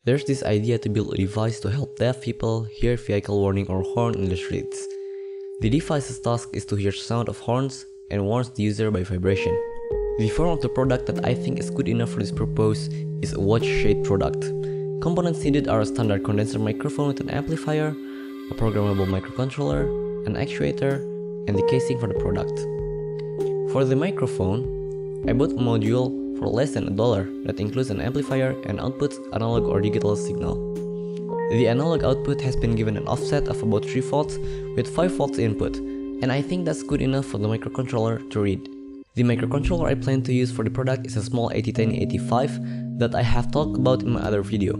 There's this idea to build a device to help deaf people hear vehicle warning or horn in the streets. The device's task is to hear sound of horns and warns the user by vibration. The form of the product that I think is good enough for this purpose is a watch-shaped product. Components needed are a standard condenser microphone with an amplifier, a programmable microcontroller, an actuator, and the casing for the product. For the microphone, I bought a module for less than $1 that includes an amplifier and outputs analog or digital signal. The analog output has been given an offset of about 3 volts with 5 volts input, and I think that's good enough for the microcontroller to read. The microcontroller I plan to use for the product is a small 8085 that I have talked about in my other video.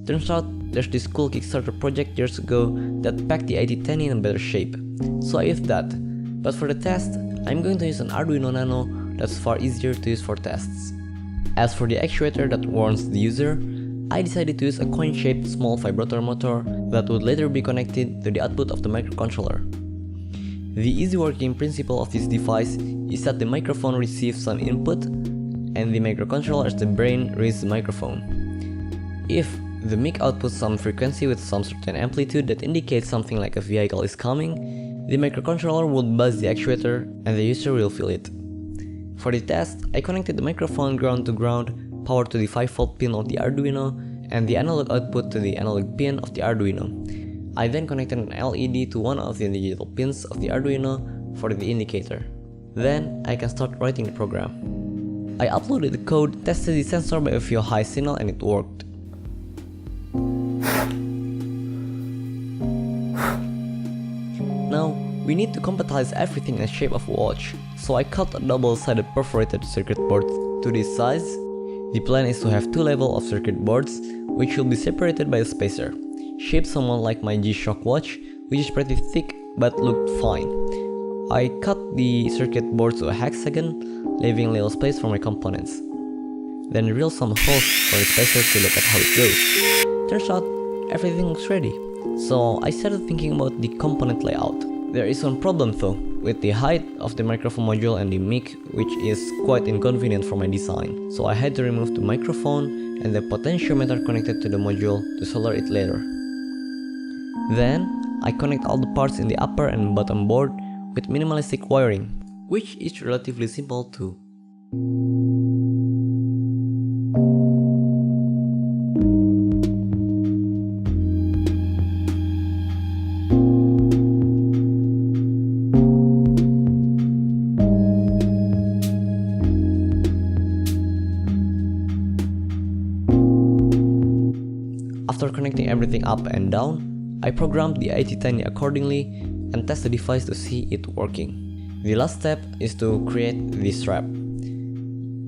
Turns out there's this cool Kickstarter project years ago that packed the 8010 in a better shape, so I used that. But for the test, I'm going to use an Arduino Nano that's far easier to use for tests. As for the actuator that warns the user, I decided to use a coin-shaped small vibrator motor that would later be connected to the output of the microcontroller. The easy working principle of this device is that the microphone receives some input, and the microcontroller as the brain reads the microphone. If the mic outputs some frequency with some certain amplitude that indicates something like a vehicle is coming, the microcontroller will buzz the actuator and the user will feel it. For the test, I connected the microphone ground to ground, power to the 5V pin of the Arduino, and the analog output to the analog pin of the Arduino. I then connected an LED to one of the digital pins of the Arduino for the indicator. Then I can start writing the program. I uploaded the code, tested the sensor by a few high signal, and it worked. Now, we need to compatibilize everything in the shape of a watch, so I cut a double-sided perforated circuit board to this size. The plan is to have 2 levels of circuit boards, which will be separated by a spacer, shaped somewhat like my G-Shock watch, which is pretty thick but looked fine. I cut the circuit board to a hexagon, leaving little space for my components. Then drill some holes for the spacer to look at how it goes. Turns out, everything looks ready. So I started thinking about the component layout. There is one problem though, with the height of the microphone module and the mic, which is quite inconvenient for my design. So I had to remove the microphone and the potentiometer connected to the module to solder it later. Then, I connect all the parts in the upper and bottom board with minimalistic wiring, which is relatively simple too. After connecting everything up and down, I programmed the 8010 accordingly and test the device to see it working. The last step is to create the strap.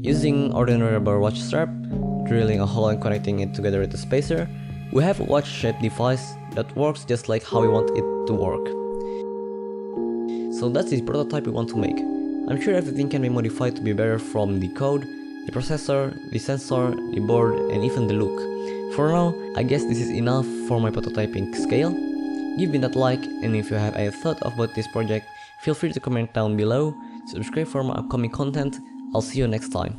Using ordinary rubber watch strap, drilling a hole and connecting it together with the spacer, we have a watch-shaped device that works just like how we want it to work. So that's the prototype we want to make. I'm sure everything can be modified to be better, from the code, the processor, the sensor, the board, and even the look. For now, I guess this is enough for my prototyping scale. Give me that like, and if you have any thought about this project, feel free to comment down below, subscribe for more upcoming content. I'll see you next time.